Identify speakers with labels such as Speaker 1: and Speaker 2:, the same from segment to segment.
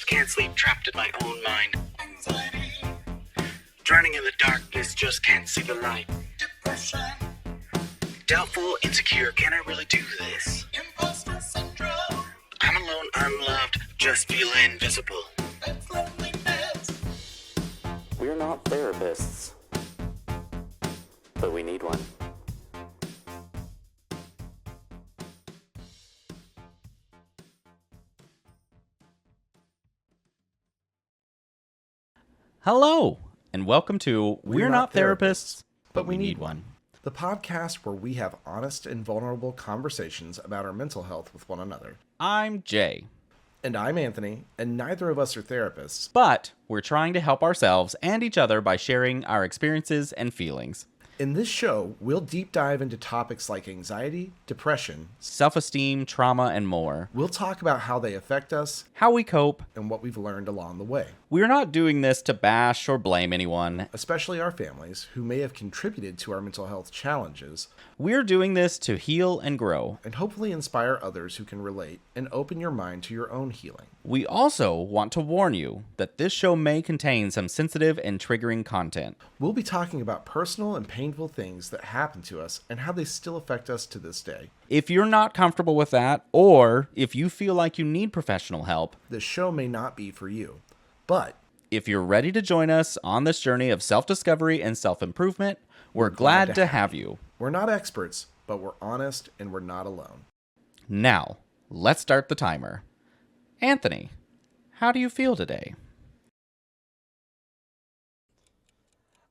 Speaker 1: can't sleep, trapped in my own mind. Anxiety. Drowning in the darkness, just can't see the light. Depression. Doubtful, insecure, can I really do this? Imposter syndrome. I'm alone, unloved, just feel invisible. That's loneliness. We're not therapists, but we need one.
Speaker 2: Hello, and welcome to We're Not Therapists, but we need one.
Speaker 3: The podcast where we have honest and vulnerable conversations about our mental health with one another.
Speaker 2: I'm Jay.
Speaker 3: And I'm Anthony, and neither of us are therapists.
Speaker 2: But we're trying to help ourselves and each other by sharing our experiences and feelings.
Speaker 3: In this show, we'll deep dive into topics like anxiety, depression,
Speaker 2: self-esteem, trauma, and more.
Speaker 3: We'll talk about how they affect us,
Speaker 2: how we cope,
Speaker 3: and what we've learned along the way.
Speaker 2: We're not doing this to bash or blame anyone,
Speaker 3: especially our families who may have contributed to our mental health challenges.
Speaker 2: We're doing this to heal and grow,
Speaker 3: and hopefully inspire others who can relate and open your mind to your own healing.
Speaker 2: We also want to warn you that this show may contain some sensitive and triggering content.
Speaker 3: We'll be talking about personal and painful things that happen to us and how they still affect us to this day.
Speaker 2: If you're not comfortable with that, or if you feel like you need professional help,
Speaker 3: this show may not be for you. But
Speaker 2: if you're ready to join us on this journey of self-discovery and self-improvement, we're glad to have you.
Speaker 3: We're not experts, but we're honest and we're not alone.
Speaker 2: Now, let's start the timer. Anthony, how do you feel today?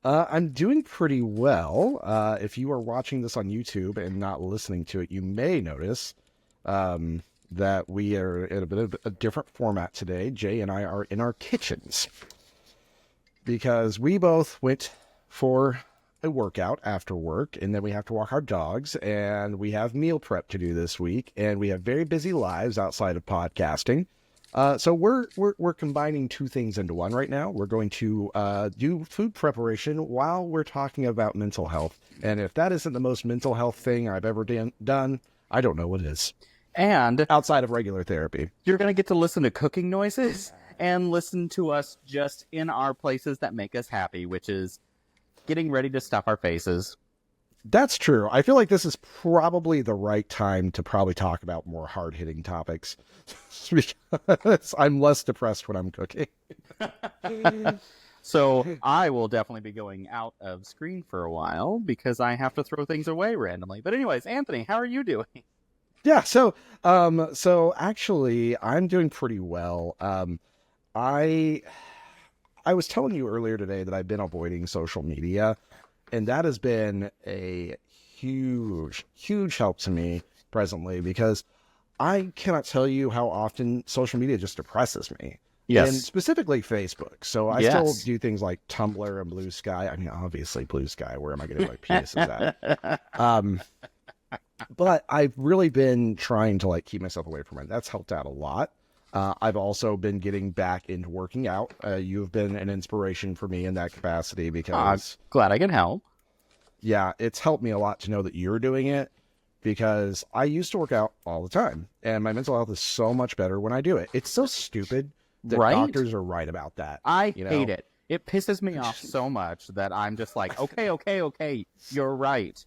Speaker 4: I'm doing pretty well. If you are watching this on YouTube and not listening to it, you may notice that we are in a bit of a different format today. Jay and I are in our kitchens because we both went for a workout after work, and then we have to walk our dogs, and we have meal prep to do this week, and we have very busy lives outside of podcasting. So we're combining two things into one right now. We're going to do food preparation while we're talking about mental health. And if that isn't the most mental health thing I've ever done, I don't know what is.
Speaker 2: And
Speaker 4: outside of regular therapy,
Speaker 2: you're going to get to listen to cooking noises and listen to us just in our places that make us happy, which is getting ready to stuff our faces.
Speaker 4: That's true. I feel like this is probably the right time to probably talk about more hard-hitting topics because I'm less depressed when I'm cooking.
Speaker 2: So I will definitely be going out of screen for a while because I have to throw things away randomly. But anyways, Anthony, how are you doing?
Speaker 4: Yeah, so actually I'm doing pretty well. I was telling you earlier today that I've been avoiding social media, and that has been a huge, huge help to me presently because I cannot tell you how often social media just depresses me.
Speaker 2: Yes.
Speaker 4: And specifically Facebook. So I still do things like Tumblr and Blue Sky. I mean, obviously Blue Sky, where am I getting my penises at? But I've really been trying to keep myself away from it. That's helped out a lot. I've also been getting back into working out. You've been an inspiration for me in that capacity because...
Speaker 2: I'm glad I can help.
Speaker 4: Yeah, it's helped me a lot to know that you're doing it because I used to work out all the time and my mental health is so much better when I do it. It's so stupid that doctors are right about that.
Speaker 2: I hate it. It pisses me off so much that I'm just like, okay, you're right.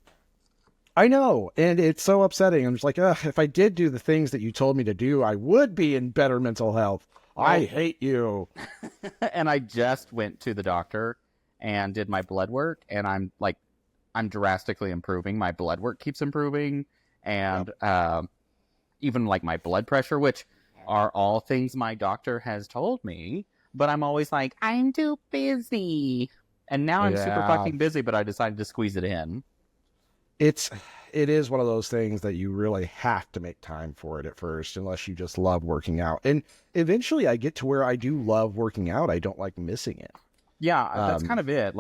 Speaker 4: I know, and it's so upsetting. I'm just like, if I did do the things that you told me to do, I would be in better mental health. I hate you.
Speaker 2: And I just went to the doctor and did my blood work, and I'm drastically improving. My blood work keeps improving, and even my blood pressure, which are all things my doctor has told me, but I'm always like, I'm too busy. And now I'm super fucking busy, but I decided to squeeze it in.
Speaker 4: It is one of those things that you really have to make time for it at first, unless you just love working out. And eventually I get to where I do love working out. I don't like missing it.
Speaker 2: Yeah, that's kind of it.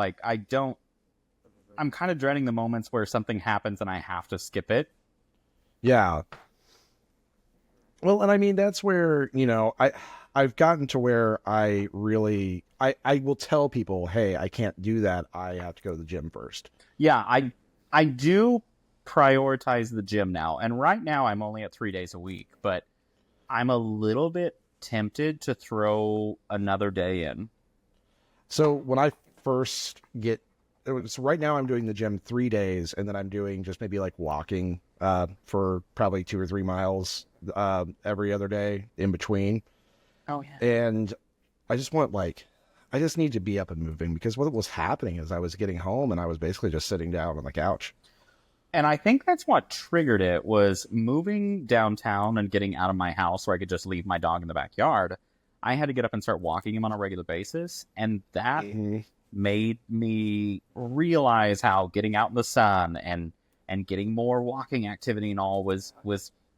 Speaker 2: I'm kind of dreading the moments where something happens and I have to skip it.
Speaker 4: Yeah. Well, and I mean, that's where, I've gotten to where I will tell people, hey, I can't do that. I have to go to the gym first.
Speaker 2: Yeah, I do prioritize the gym now. And right now I'm only at 3 days a week, but I'm a little bit tempted to throw another day in.
Speaker 4: So when I first get, so right now I'm doing the gym 3 days, and then I'm doing just maybe like walking for probably 2 or 3 miles every other day in between.
Speaker 2: Oh, yeah.
Speaker 4: And I just want I just need to be up and moving, because what was happening is I was getting home and I was basically just sitting down on the couch.
Speaker 2: And I think that's what triggered it, was moving downtown and getting out of my house where I could just leave my dog in the backyard. I had to get up and start walking him on a regular basis. And that made me realize how getting out in the sun and getting more walking activity and all was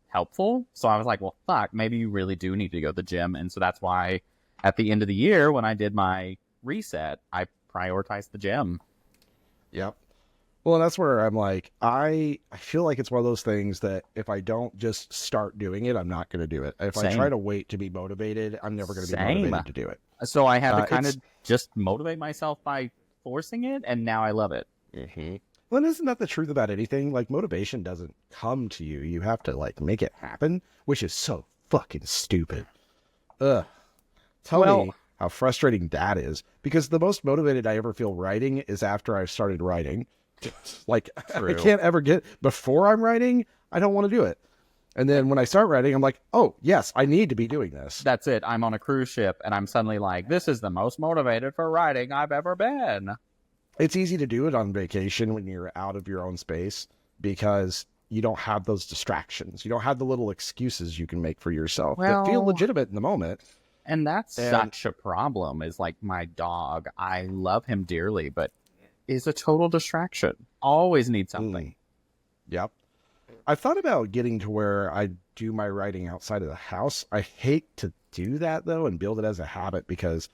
Speaker 2: helpful. So I was like, well, fuck, maybe you really do need to go to the gym. And so that's why at the end of the year, when I did my reset, I prioritized the gym.
Speaker 4: Yep. Well, and that's where I'm like, I feel like it's one of those things that if I don't just start doing it, I'm not going to do it. If I try to wait to be motivated, I'm never going to be motivated to do it.
Speaker 2: So I had to kind of just motivate myself by forcing it, and now I love it.
Speaker 4: Mm-hmm. Well, isn't that the truth about anything? Like, motivation doesn't come to you. You have to, like, make it happen, which is so fucking stupid. Ugh. Tell me how frustrating that is, because the most motivated I ever feel writing is after I've started writing. Like, I can't ever get, before I'm writing, I don't want to do it. And then when I start writing, I'm like, oh, yes, I need to be doing this.
Speaker 2: That's it. I'm on a cruise ship, and I'm suddenly like, this is the most motivated for writing I've ever been.
Speaker 4: It's easy to do it on vacation when you're out of your own space, because you don't have those distractions. You don't have the little excuses you can make for yourself that feel legitimate in the moment.
Speaker 2: And that's such a problem, is like my dog. I love him dearly, but is a total distraction. Always need something.
Speaker 4: Yep. I've thought about getting to where I do my writing outside of the house. I hate to do that, though, and build it as a habit, because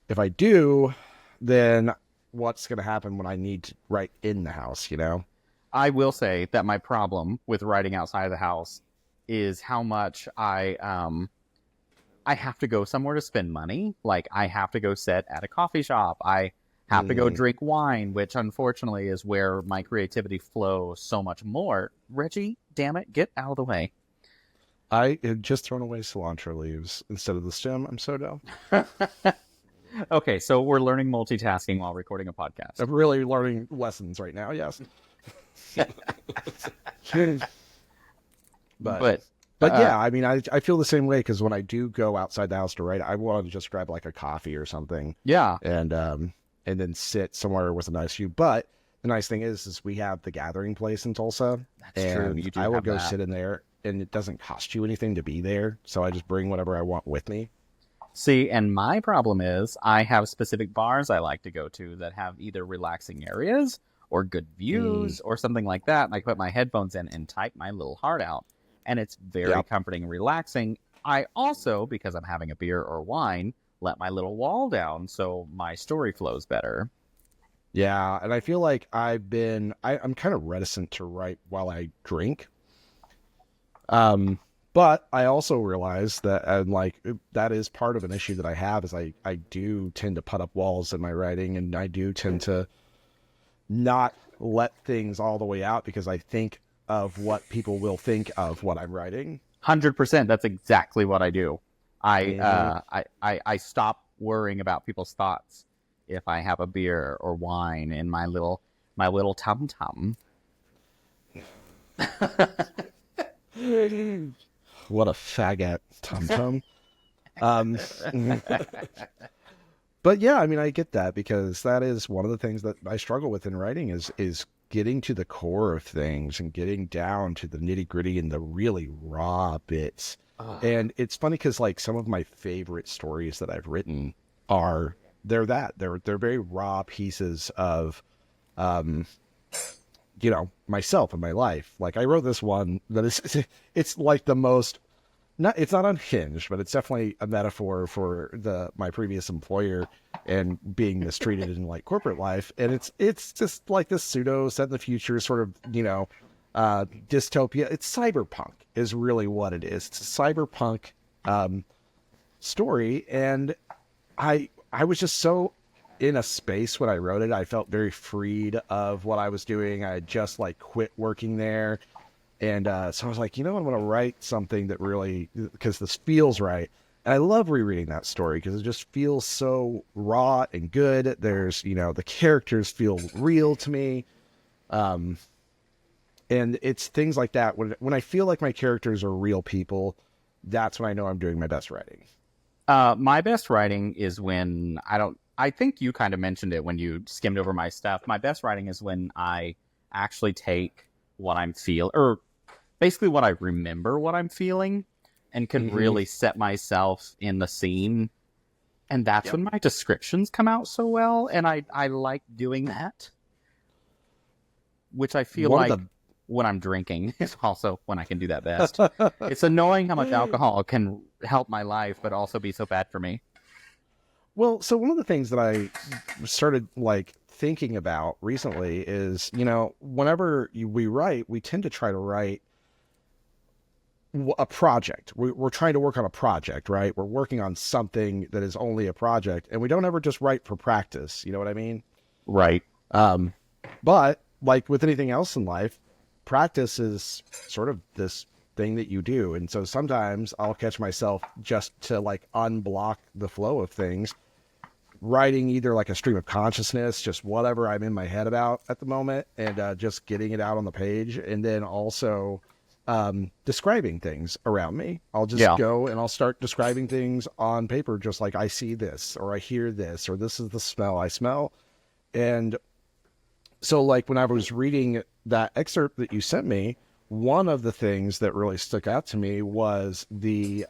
Speaker 4: if I do, then what's going to happen when I need to write in the house, you know?
Speaker 2: I will say that my problem with writing outside of the house is how much I have to go somewhere to spend money. Like, I have to go sit at a coffee shop. I have to go drink wine, which unfortunately is where my creativity flows so much more. Reggie, damn it, get out of the way.
Speaker 4: I had just thrown away cilantro leaves instead of the stem. I'm so dumb.
Speaker 2: Okay, so we're learning multitasking while recording a podcast.
Speaker 4: I'm really learning lessons right now, yes. But yeah, I mean, I feel the same way, because when I do go outside the house to write, I want to just grab like a coffee or something.
Speaker 2: Yeah.
Speaker 4: And then sit somewhere with a nice view. But the nice thing is we have the gathering place in Tulsa.
Speaker 2: That's true.
Speaker 4: And I will go sit in there, and it doesn't cost you anything to be there. So I just bring whatever I want with me.
Speaker 2: See, and my problem is I have specific bars I like to go to that have either relaxing areas or good views or something like that. And I put my headphones in and type my little heart out. And it's very comforting and relaxing. I also, because I'm having a beer or wine, let my little wall down so my story flows better.
Speaker 4: Yeah, and I feel like I'm kind of reticent to write while I drink. But I also realize that that is part of an issue that I have, is I do tend to put up walls in my writing, and I do tend to not let things all the way out because I think of what people will think of what I'm writing.
Speaker 2: 100%. That's exactly what I do. I stop worrying about people's thoughts if I have a beer or wine in my little tum tum.
Speaker 4: What a faggot tum tum. But yeah, I mean, I get that, because that is one of the things that I struggle with in writing is getting to the core of things and getting down to the nitty gritty and the really raw bits. And it's funny because like some of my favorite stories that I've written they're very raw pieces of, myself and my life. Like I wrote this one that it's like the most, it's not unhinged, but it's definitely a metaphor for my previous employer and being mistreated in like corporate life. And it's just like this pseudo set in the future sort of, dystopia. It's cyberpunk is really what it is. It's a cyberpunk story. And I was just so in a space when I wrote it. I felt very freed of what I was doing. I had just like quit working there. And so I was like, I'm going to write something that really, because this feels right. And I love rereading that story because it just feels so raw and good. There's, the characters feel real to me. And it's things like that. When I feel like my characters are real people, that's when I know I'm doing my best writing.
Speaker 2: My best writing is when I think you kind of mentioned it when you skimmed over my stuff. My best writing is when I actually take what I'm feeling, or basically what I remember what I'm feeling, and can really set myself in the scene. And that's when my descriptions come out so well. And I like doing that, which I feel when I'm drinking is also when I can do that best. It's annoying how much alcohol can help my life, but also be so bad for me.
Speaker 4: Well, so one of the things that I started thinking about recently is, whenever we write, we tend to try to write a project. We're trying to work on a project, right? We're working on something that is only a project, and we don't ever just write for practice. You know what I mean?
Speaker 2: Right.
Speaker 4: But like with anything else in life, practice is sort of this thing that you do. And so sometimes I'll catch myself just to unblock the flow of things, writing either a stream of consciousness, just whatever I'm in my head about at the moment, and just getting it out on the page. And then also describing things around me. I'll just go and I'll start describing things on paper, just like I see this, or I hear this, or this is the smell I smell. And so when I was reading that excerpt that you sent me, one of the things that really stuck out to me was the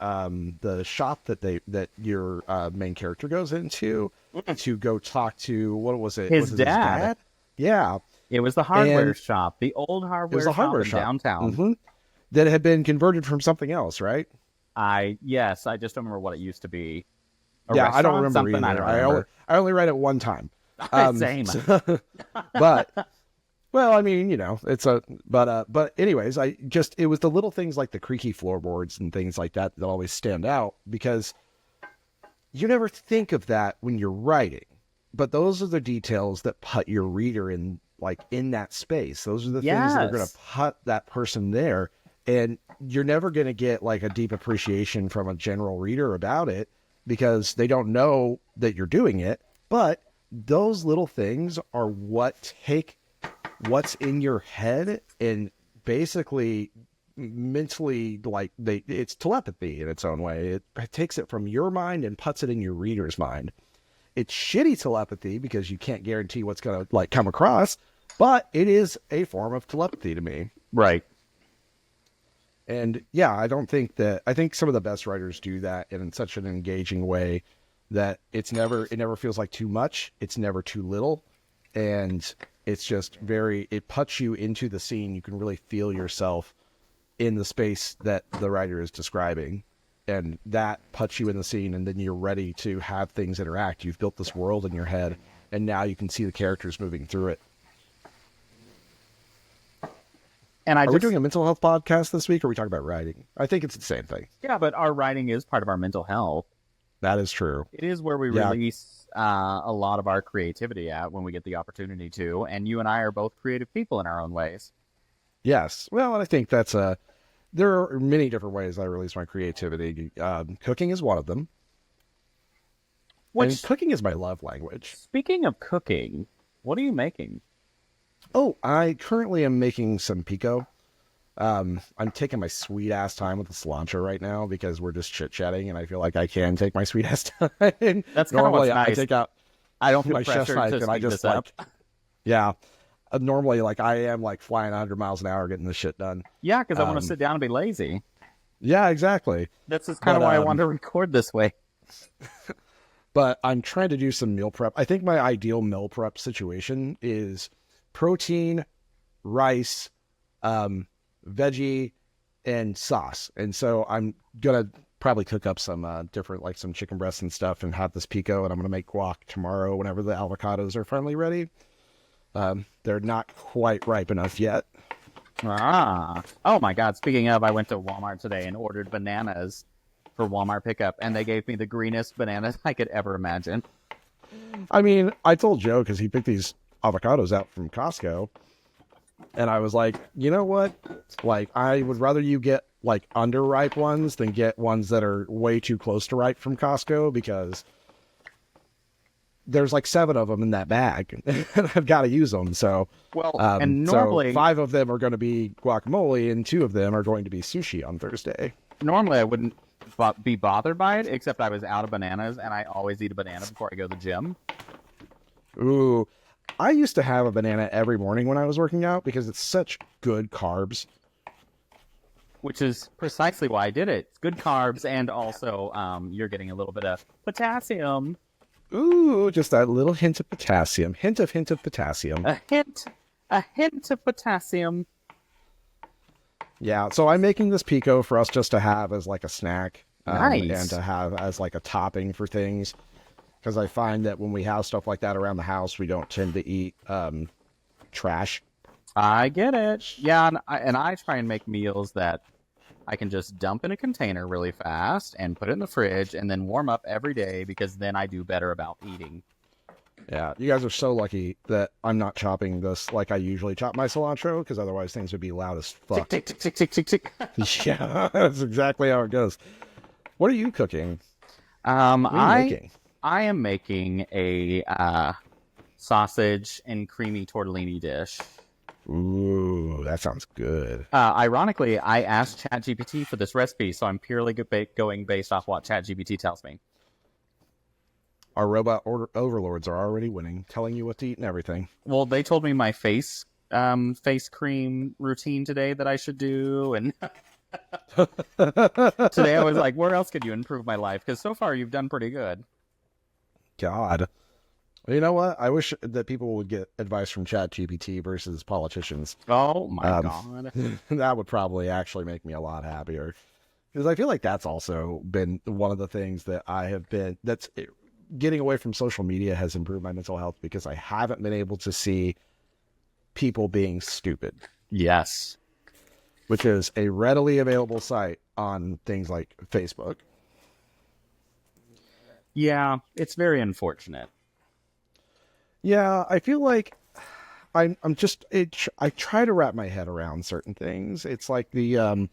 Speaker 4: shop that your main character goes into to go talk to, what was it?
Speaker 2: His dad.
Speaker 4: Yeah.
Speaker 2: It was the hardware shop, the old hardware shop in downtown.
Speaker 4: Mm-hmm. That had been converted from something else, right?
Speaker 2: Yes, I just don't remember what it used to be.
Speaker 4: I don't remember either.
Speaker 2: I don't remember.
Speaker 4: I only read it one time.
Speaker 2: Same.
Speaker 4: But, well, I mean, but anyways, it was the little things like the creaky floorboards and things like that that always stand out, because you never think of that when you're writing, but those are the details that put your reader in that space. Those are the things that are going to put that person there. And you're never going to get a deep appreciation from a general reader about it, because they don't know that you're doing it. But those little things are what take what's in your head and basically mentally, it's telepathy in its own way. It takes it from your mind and puts it in your reader's mind. It's shitty telepathy because you can't guarantee what's going to come across, but it is a form of telepathy to me.
Speaker 2: Right.
Speaker 4: And yeah, I think some of the best writers do that in such an engaging way that it never feels like too much. It's never too little. And it's just it puts you into the scene. You can really feel yourself in the space that the writer is describing. And that puts you in the scene, and then you're ready to have things interact. You've built this world in your head, and now you can see the characters moving through it.
Speaker 2: And
Speaker 4: Are we doing a mental health podcast this week, or are we talking about writing? I think it's the same thing.
Speaker 2: Yeah, but our writing is part of our mental health.
Speaker 4: That is true.
Speaker 2: It is where we release a lot of our creativity at when we get the opportunity to. And you and I are both creative people in our own ways.
Speaker 4: Yes. Well, and I think there are many different ways I release my creativity. Cooking is one of them. And cooking is my love language.
Speaker 2: Speaking of cooking, what are you making?
Speaker 4: Oh, I currently am making some pico. I'm taking my sweet ass time with the cilantro right now because we're just chit chatting, and I feel like I can take my sweet ass time.
Speaker 2: That's kind of what's nice.
Speaker 4: I take out
Speaker 2: I don't feel
Speaker 4: my chef's
Speaker 2: pressured
Speaker 4: knife
Speaker 2: to
Speaker 4: and I
Speaker 2: speed
Speaker 4: just
Speaker 2: this up.
Speaker 4: yeah. Normally, I am flying 100 miles an hour getting this shit done.
Speaker 2: Yeah, because I want to sit down and be lazy.
Speaker 4: Yeah, exactly.
Speaker 2: That's just kind of why I wanted to record this way.
Speaker 4: But I'm trying to do some meal prep. I think my ideal meal prep situation is protein, rice, veggie, and sauce. And so I'm going to probably cook up some different, some chicken breasts and stuff and have this pico, and I'm going to make guac tomorrow whenever the avocados are finally ready. They're not quite ripe enough yet.
Speaker 2: Oh my God. Speaking of, I went to Walmart today and ordered bananas for Walmart pickup, and they gave me the greenest bananas I could ever imagine.
Speaker 4: I mean, I told Joe, because he picked these avocados out from Costco, and I was like, you know what? I would rather you get like underripe ones than get ones that are way too close to ripe from Costco, because there's like 7 of them in that bag and I've got to use them. So,
Speaker 2: Well, and normally,
Speaker 4: so 5 of them are going to be guacamole and 2 of them are going to be sushi on Thursday.
Speaker 2: normally I wouldn't be bothered by it, except I was out of bananas, and I always eat a banana before I go to the gym.
Speaker 4: Ooh, I used to have a banana every morning when I was working out because it's such good carbs.
Speaker 2: Which is precisely why I did it. It's good carbs, and also you're getting a little bit of potassium.
Speaker 4: Ooh, just that little hint of potassium. Hint of potassium.
Speaker 2: A hint of potassium.
Speaker 4: Yeah, so I'm making this pico for us just to have as like a snack.
Speaker 2: Nice.
Speaker 4: And to have as like a topping for things. Because I find that when we have stuff like that around the house, we don't tend to eat trash.
Speaker 2: I get it. Yeah, and I try and make meals that I can just dump in a container really fast and put it in the fridge and then warm up every day, because then I do better about eating.
Speaker 4: Yeah, you guys are so lucky that I'm not chopping this like I usually chop my cilantro, because otherwise things would be loud as fuck.
Speaker 2: Tick, tick, tick, tick, tick, tick, tick.
Speaker 4: Yeah, that's exactly how it goes. What are you cooking? What are you making?
Speaker 2: I am making a sausage and creamy tortellini dish.
Speaker 4: Ooh, that sounds good.
Speaker 2: Ironically, I asked ChatGPT for this recipe, so I'm purely going based off what ChatGPT tells me.
Speaker 4: Our robot overlords are already winning, telling you what to eat and everything.
Speaker 2: Well, they told me my face cream routine today that I should do, and today I was like, where else could you improve my life? Because so far you've done pretty good.
Speaker 4: God. Well, you know what? I wish that people would get advice from ChatGPT versus politicians.
Speaker 2: Oh my God.
Speaker 4: That would probably actually make me a lot happier. Because I feel like that's also been one of the things that that's getting away from social media has improved my mental health, because I haven't been able to see people being stupid.
Speaker 2: Yes.
Speaker 4: Which is a readily available site on things like Facebook.
Speaker 2: Yeah, it's very unfortunate.
Speaker 4: Yeah, I feel like I try to wrap my head around certain things. It's like the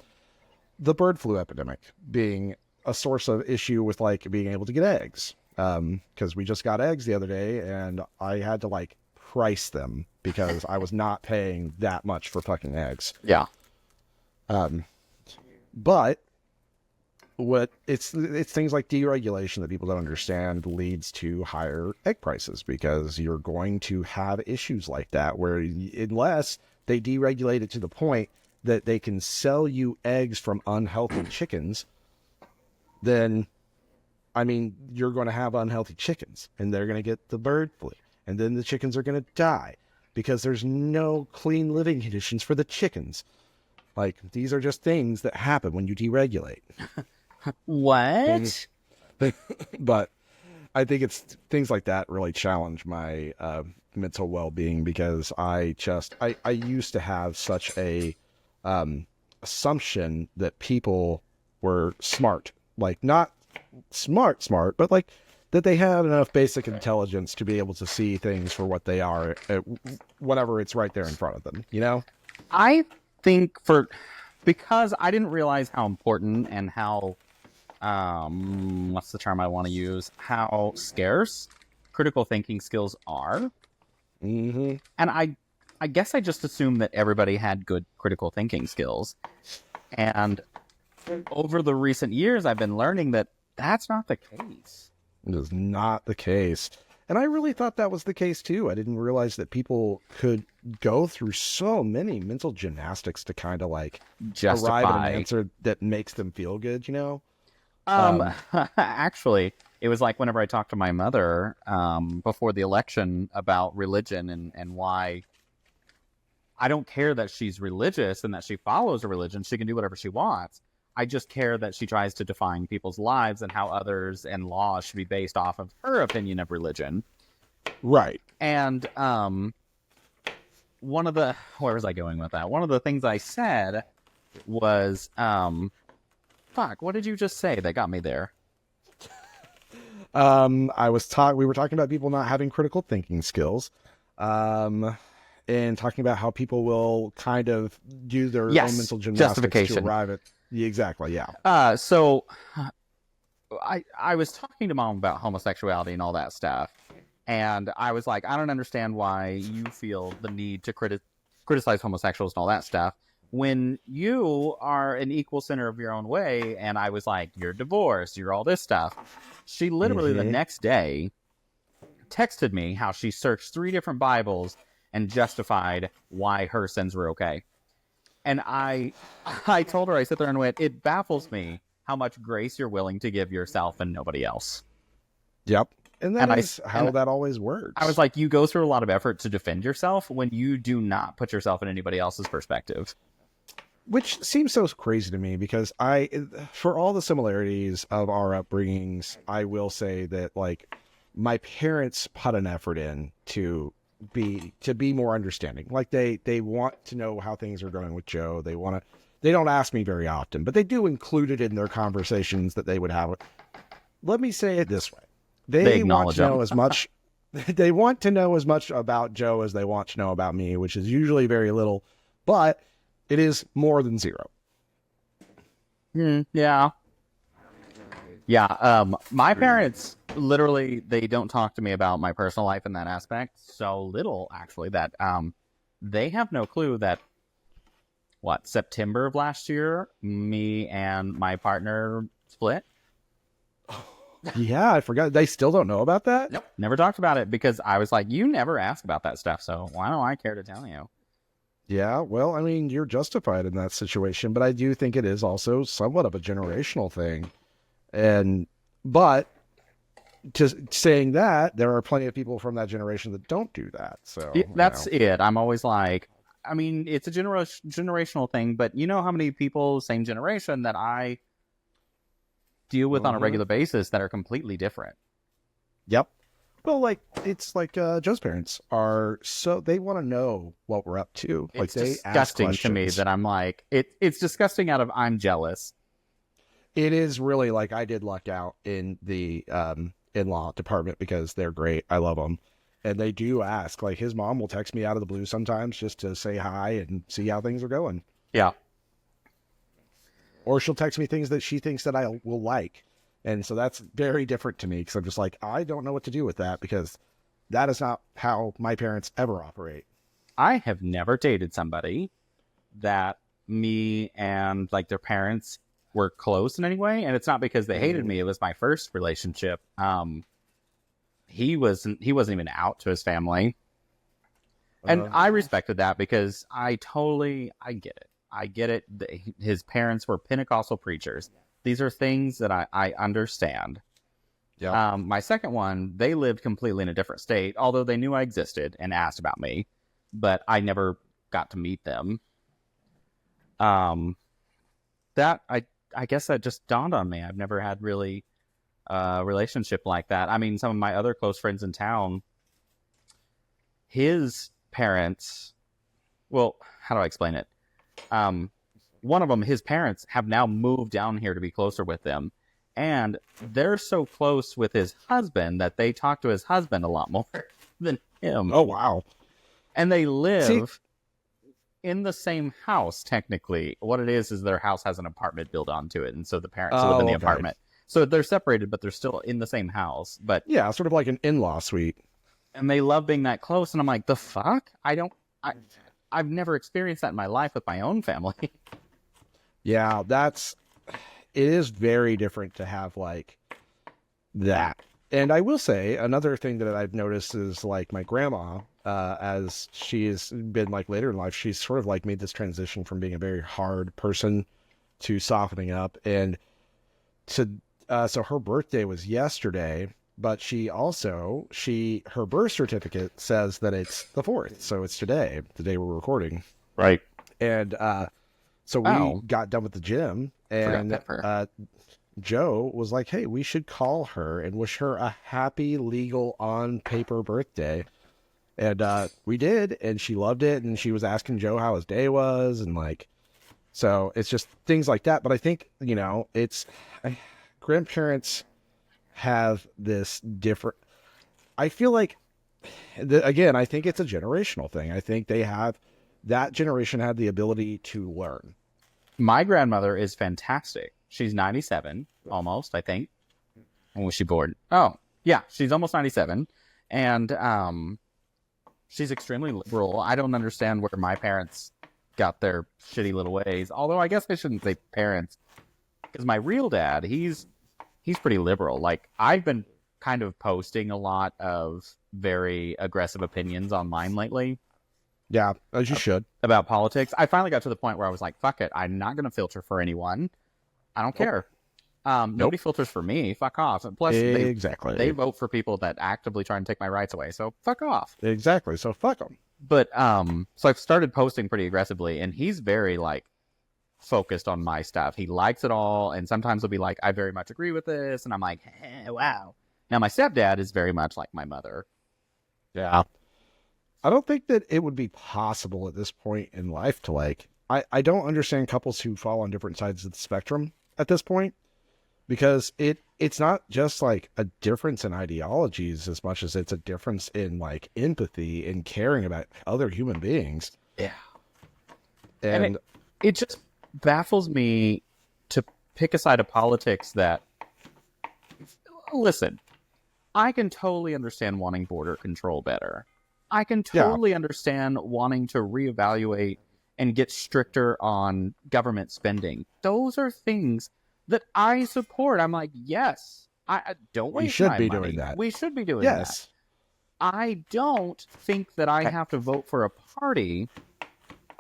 Speaker 4: bird flu epidemic being a source of issue with like being able to get eggs. Because we just got eggs the other day and I had to like price them because I was not paying that much for fucking eggs.
Speaker 2: Yeah.
Speaker 4: But what it's things like deregulation that people don't understand leads to higher egg prices, because you're going to have issues like that where unless they deregulate it to the point that they can sell you eggs from unhealthy chickens, then I mean, you're going to have unhealthy chickens and they're going to get the bird flu, and then the chickens are going to die because there's no clean living conditions for the chickens. Like, these are just things that happen when you deregulate.
Speaker 2: What?
Speaker 4: But I think it's things like that really challenge my mental well-being, because I used to have such a assumption that people were smart, like not smart, but like that they have enough basic intelligence to be able to see things for what they are whenever it's right there in front of them, you know?
Speaker 2: I think because I didn't realize how important and how what's the term I want to use? How scarce critical thinking skills are.
Speaker 4: Mm-hmm.
Speaker 2: And I guess I just assumed that everybody had good critical thinking skills. And over the recent years, I've been learning that that's not the case.
Speaker 4: It is not the case. And I really thought that was the case too. I didn't realize that people could go through so many mental gymnastics to kind of like
Speaker 2: Justify.
Speaker 4: arrive at an answer that makes them feel good, you know?
Speaker 2: Actually, it was like whenever I talked to my mother before the election about religion and why I don't care that she's religious and that she follows a religion. She can do whatever she wants. I just care that she tries to define people's lives and how others and laws should be based off of her opinion of religion.
Speaker 4: Right.
Speaker 2: And where was I going with that? One of the things I said was, what did you just say that got me there?
Speaker 4: We were talking about people not having critical thinking skills. And talking about how people will kind of do their own mental gymnastics to arrive at. Exactly. Yeah.
Speaker 2: So I was talking to mom about homosexuality and all that stuff, and I was like, I don't understand why you feel the need to criticize homosexuals and all that stuff when you are an equal center of your own way. And I was like, you're divorced, you're all this stuff. She literally the next day texted me how she searched 3 different Bibles and justified why her sins were okay. And I told her, I sit there and went, it baffles me how much grace you're willing to give yourself and nobody else.
Speaker 4: Yep. And that's how that always works.
Speaker 2: I was like, you go through a lot of effort to defend yourself when you do not put yourself in anybody else's perspective.
Speaker 4: Which seems so crazy to me because for all the similarities of our upbringings, I will say that like my parents put an effort in to be more understanding. Like they want to know how things are going with Joe. They don't ask me very often, but they do include it in their conversations that they would have. Let me say it this way. They want to know as much they want to know as much about Joe as they want to know about me, which is usually very little, but it is more than 0.
Speaker 2: Yeah. My parents literally, they don't talk to me about my personal life in that aspect. So little, actually, that they have no clue that September of last year, me and my partner split.
Speaker 4: Yeah, I forgot. They still don't know about that?
Speaker 2: Nope. Never talked about it because I was like, you never ask about that stuff, so why don't I care to tell you?
Speaker 4: Yeah, well, I mean, you're justified in that situation, but I do think it is also somewhat of a generational thing. But just saying that, there are plenty of people from that generation that don't do that. So
Speaker 2: that's it. I'm always like, I mean, it's a generational thing, but you know how many people, same generation, that I deal with on a regular basis that are completely different.
Speaker 4: Yep. Well, like it's like Joe's parents are they want to know what we're up to. Like
Speaker 2: It's
Speaker 4: they
Speaker 2: disgusting
Speaker 4: ask
Speaker 2: to me that I'm like, it's disgusting out of I'm jealous.
Speaker 4: It is really like I did luck out in the in-law department because they're great. I love them. And they do ask, like his mom will text me out of the blue sometimes just to say hi and see how things are going.
Speaker 2: Yeah.
Speaker 4: Or she'll text me things that she thinks that I will like. And so that's very different to me because I'm just like, I don't know what to do with that because that is not how my parents ever operate.
Speaker 2: I have never dated somebody that me and like their parents were close in any way. And it's not because they hated me. It was my first relationship. He wasn't even out to his family. And I respected that because I get it. I get it. His parents were Pentecostal preachers. These are things that I understand.
Speaker 4: Yeah.
Speaker 2: My second one, they lived completely in a different state, although they knew I existed and asked about me, but I never got to meet them. That I guess that just dawned on me. I've never had really a relationship like that. I mean, some of my other close friends in town, his parents, well, how do I explain it? One of them, his parents have now moved down here to be closer with them. And they're so close with his husband that they talk to his husband a lot more than him.
Speaker 4: Oh, wow.
Speaker 2: And they live in the same house, technically. What it is their house has an apartment built onto it. And so the parents live in the apartment. So they're separated, but they're still in the same house. But
Speaker 4: yeah, sort of like an in-law suite.
Speaker 2: And they love being that close. And I'm like, the fuck? I've never experienced that in my life with my own family.
Speaker 4: Yeah, it is very different to have like that. And I will say another thing that I've noticed is like my grandma, as she's been like later in life, she's sort of like made this transition from being a very hard person to softening up. And so her birthday was yesterday, but her birth certificate says that it's the 4th. So it's today, the day we're recording.
Speaker 2: Right.
Speaker 4: And, so we got done with the gym and Joe was like, hey, we should call her and wish her a happy, legal, on paper birthday. And we did, and she loved it. And she was asking Joe how his day was. And like, so it's just things like that. But I think, grandparents have this different, I feel like, again, I think it's a generational thing. I think that generation had the ability to learn.
Speaker 2: My grandmother is fantastic. She's 97, almost, I think. When was she born? Oh, yeah, she's almost 97. And she's extremely liberal. I don't understand where my parents got their shitty little ways. Although I guess I shouldn't say parents, because my real dad, he's pretty liberal. Like, I've been kind of posting a lot of very aggressive opinions online lately.
Speaker 4: Yeah, as you should.
Speaker 2: About politics. I finally got to the point where I was like, fuck it. I'm not going to filter for anyone. I don't care. Nobody filters for me. Fuck off. And plus,
Speaker 4: Exactly.
Speaker 2: they vote for people that actively try and take my rights away. So fuck off.
Speaker 4: Exactly. So fuck them.
Speaker 2: But so I've started posting pretty aggressively, and he's very like focused on my stuff. He likes it all, and sometimes he'll be like, I very much agree with this, and I'm like, hey, wow. Now my stepdad is very much like my mother.
Speaker 4: Yeah. I don't think that it would be possible at this point in life to like, I don't understand couples who fall on different sides of the spectrum at this point, because it's not just like a difference in ideologies as much as it's a difference in like empathy and caring about other human beings.
Speaker 2: Yeah.
Speaker 4: And
Speaker 2: it just baffles me to pick a side of politics that, listen, I can totally understand wanting border control better. I can totally understand wanting to reevaluate and get stricter on government spending. Those are things that I support. I'm like, yes, I don't waste
Speaker 4: we should
Speaker 2: my
Speaker 4: be
Speaker 2: money.
Speaker 4: doing that.
Speaker 2: We should be doing that. I don't think that I have to vote for a party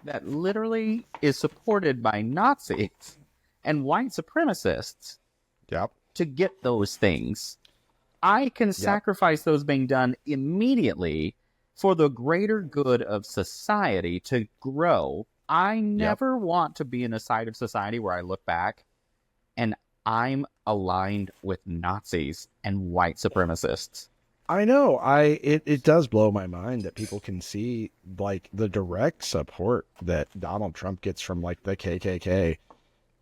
Speaker 2: that literally is supported by Nazis and white supremacists to get those things. I can sacrifice those being done immediately for the greater good of society to grow. I never want to be in a side of society where I look back and I'm aligned with Nazis and white supremacists.
Speaker 4: I know. It does blow my mind that people can see like the direct support that Donald Trump gets from like the KKK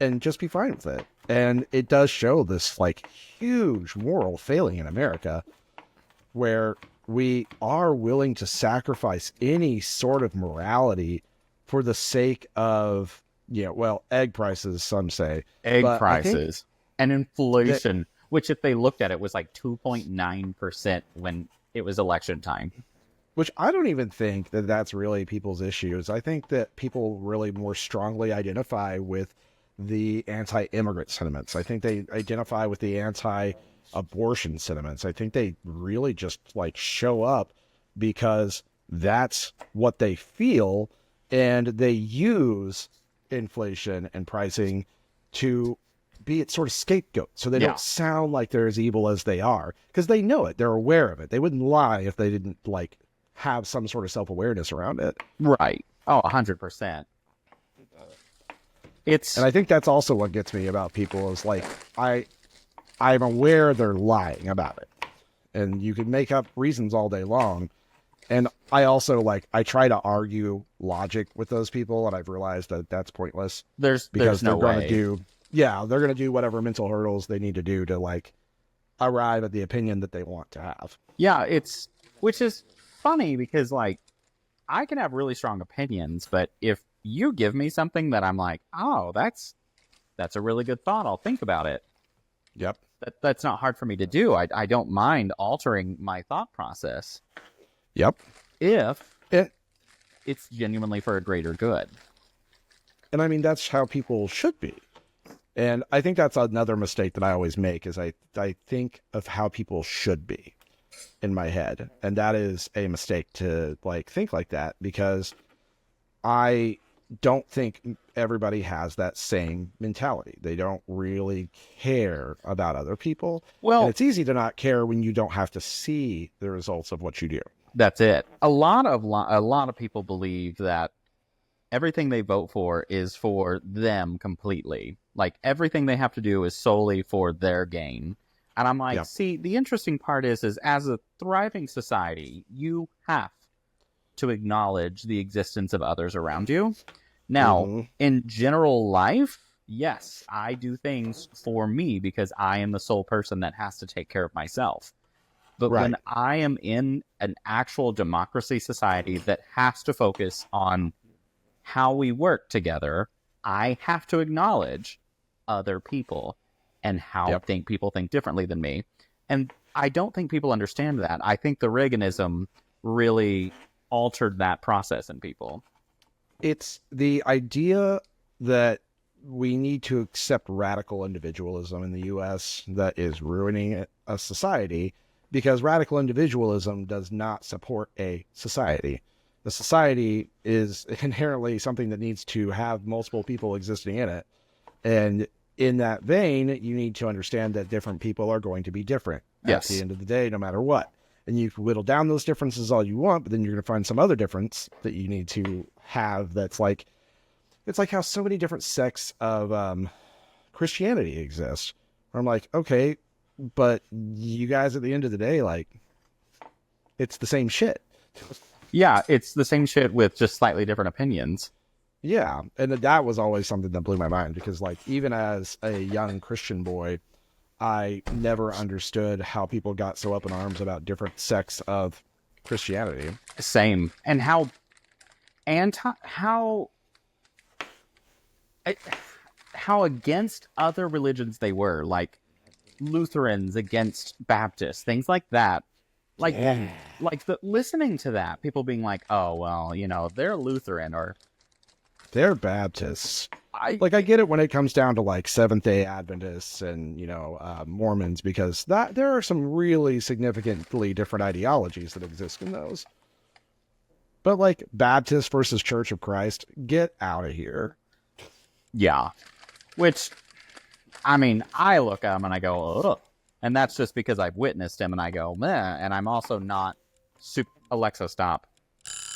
Speaker 4: and just be fine with it. And it does show this like huge moral failing in America where we are willing to sacrifice any sort of morality for the sake of, egg prices, some say.
Speaker 2: Egg prices and inflation, which if they looked at it was like 2.9% when it was election time.
Speaker 4: Which I don't even think that that's really people's issues. I think that people really more strongly identify with the anti-immigrant sentiments. I think they identify with the anti-abortion sentiments. I think they really just like show up because that's what they feel, and they use inflation and pricing to be its sort of scapegoat, so they don't sound like they're as evil as they are, because they know it. They're aware of it. They wouldn't lie if they didn't like have some sort of self-awareness around it.
Speaker 2: Right. Oh, 100%.
Speaker 4: And I think that's also what gets me about people is like, I'm aware they're lying about it, and you can make up reasons all day long. And I also I try to argue logic with those people, and I've realized that that's pointless.
Speaker 2: There's no way.
Speaker 4: They're going to do whatever mental hurdles they need to do to like arrive at the opinion that they want to have.
Speaker 2: Yeah, which is funny because like I can have really strong opinions, but if you give me something that I'm like, oh, that's a really good thought, I'll think about it.
Speaker 4: Yep.
Speaker 2: That's not hard for me to do. I don't mind altering my thought process.
Speaker 4: Yep.
Speaker 2: If it's genuinely for a greater good.
Speaker 4: And I mean, that's how people should be. And I think that's another mistake that I always make is I think of how people should be in my head. And that is a mistake to like think like that, because I don't think everybody has that same mentality. They don't really care about other people.
Speaker 2: Well,
Speaker 4: and it's easy to not care when you don't have to see the results of what you do.
Speaker 2: That's it. A lot of people believe that everything they vote for is for them completely. Like everything they have to do is solely for their gain. And I'm like, see, the interesting part is as a thriving society, you have to acknowledge the existence of others around you. Now, in general life, yes, I do things for me because I am the sole person that has to take care of myself. But when I am in an actual democracy society that has to focus on how we work together, I have to acknowledge other people and how people think differently than me. And I don't think people understand that. I think the Reaganism really altered that process in people.
Speaker 4: It's the idea that we need to accept radical individualism in the U.S. that is ruining a society, because radical individualism does not support a society. The society is inherently something that needs to have multiple people existing in it. And in that vein, you need to understand that different people are going to be different at the end of the day, no matter what. And you can whittle down those differences all you want, but then you're going to find some other difference that you need to have that's like, it's like how so many different sects of Christianity exist. Where I'm like, okay, but you guys at the end of the day, like, it's the same shit.
Speaker 2: Yeah, it's the same shit with just slightly different opinions.
Speaker 4: Yeah, and that was always something that blew my mind, because like, even as a young Christian boy, I never understood how people got so up in arms about different sects of Christianity.
Speaker 2: Same. And how against other religions they were, like Lutherans against Baptists, things like that. Like listening to that, people being like, oh, well, you know, they're Lutheran or
Speaker 4: they're Baptists. I get it when it comes down to like Seventh-day Adventists and, you know, Mormons, because there are some really significantly different ideologies that exist in those. But like Baptist versus Church of Christ, get out of here. Yeah.
Speaker 2: Which, I mean, I look at them and I go, ugh. And that's just because I've witnessed him and I go, meh. And I'm also not Alexa, stop.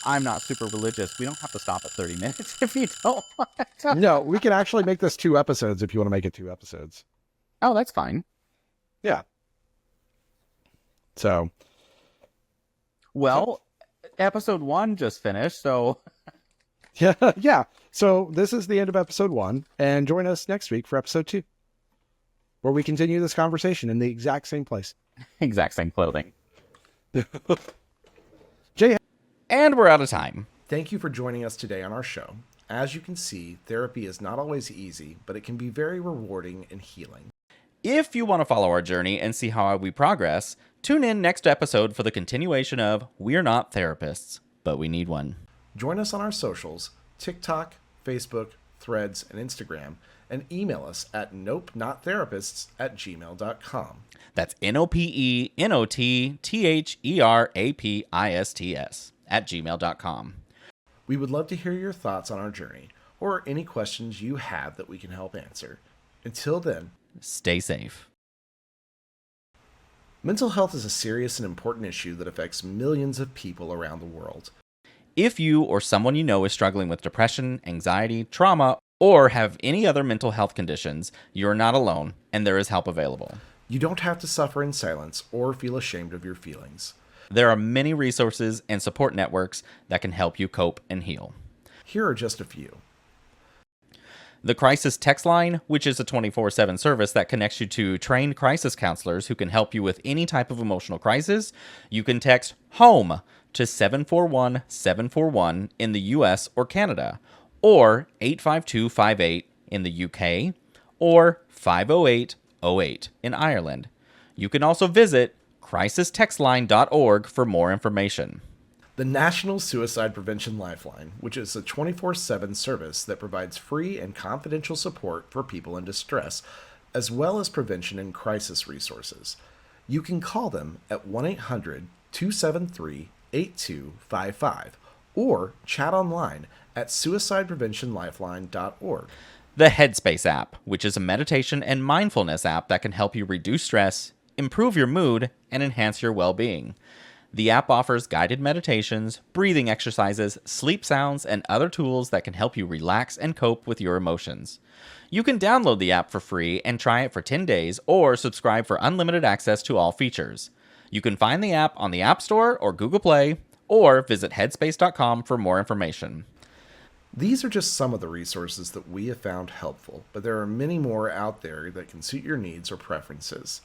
Speaker 2: I'm not super religious. We don't have to stop at 30 minutes if you don't want to.
Speaker 4: No, we can actually make this 2 episodes if you want to make it 2 episodes.
Speaker 2: Oh, that's fine.
Speaker 4: Yeah. So.
Speaker 2: Well, episode 1 just finished, so.
Speaker 4: Yeah. So this is the end of episode 1, and join us next week for episode 2, where we continue this conversation in the exact same place.
Speaker 2: Exact same clothing.
Speaker 4: Jay.
Speaker 2: And we're out of time.
Speaker 3: Thank you for joining us today on our show. As you can see, therapy is not always easy, but it can be very rewarding and healing.
Speaker 5: If you want to follow our journey and see how we progress, tune in next episode for the continuation of We're Not Therapists, but We Need One.
Speaker 3: Join us on our socials, TikTok, Facebook, Threads, and Instagram, and email us at nopenotttherapists@gmail.com.
Speaker 5: That's NOPENOTTHERAPISTS@gmail.com.
Speaker 3: We would love to hear your thoughts on our journey, or any questions you have that we can help answer. Until then,
Speaker 5: stay safe.
Speaker 3: Mental health is a serious and important issue that affects millions of people around the world.
Speaker 5: If you or someone you know is struggling with depression, anxiety, trauma, or have any other mental health conditions, you're not alone, and there is help available.
Speaker 3: You don't have to suffer in silence or feel ashamed of your feelings.
Speaker 5: There are many resources and support networks that can help you cope and heal.
Speaker 3: Here are just a few.
Speaker 5: The Crisis Text Line, which is a 24/7 service that connects you to trained crisis counselors who can help you with any type of emotional crisis. You can text HOME to 741-741 in the US or Canada, or 85258 in the UK, or 50808 in Ireland. You can also visit crisistextline.org for more information.
Speaker 3: The National Suicide Prevention Lifeline, which is a 24/7 service that provides free and confidential support for people in distress, as well as prevention and crisis resources. You can call them at 1-800-273-8255 or chat online at suicidepreventionlifeline.org.
Speaker 5: The Headspace app, which is a meditation and mindfulness app that can help you reduce stress, improve your mood, and enhance your well-being. The app offers guided meditations, breathing exercises, sleep sounds, and other tools that can help you relax and cope with your emotions. You can download the app for free and try it for 10 days, or subscribe for unlimited access to all features. You can find the app on the App Store or Google Play, or visit headspace.com for more information.
Speaker 3: These are just some of the resources that we have found helpful, but there are many more out there that can suit your needs or preferences.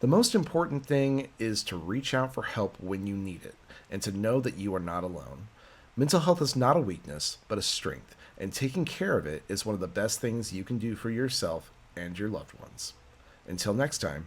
Speaker 3: The most important thing is to reach out for help when you need it, and to know that you are not alone. Mental health is not a weakness, but a strength, and taking care of it is one of the best things you can do for yourself and your loved ones. Until next time,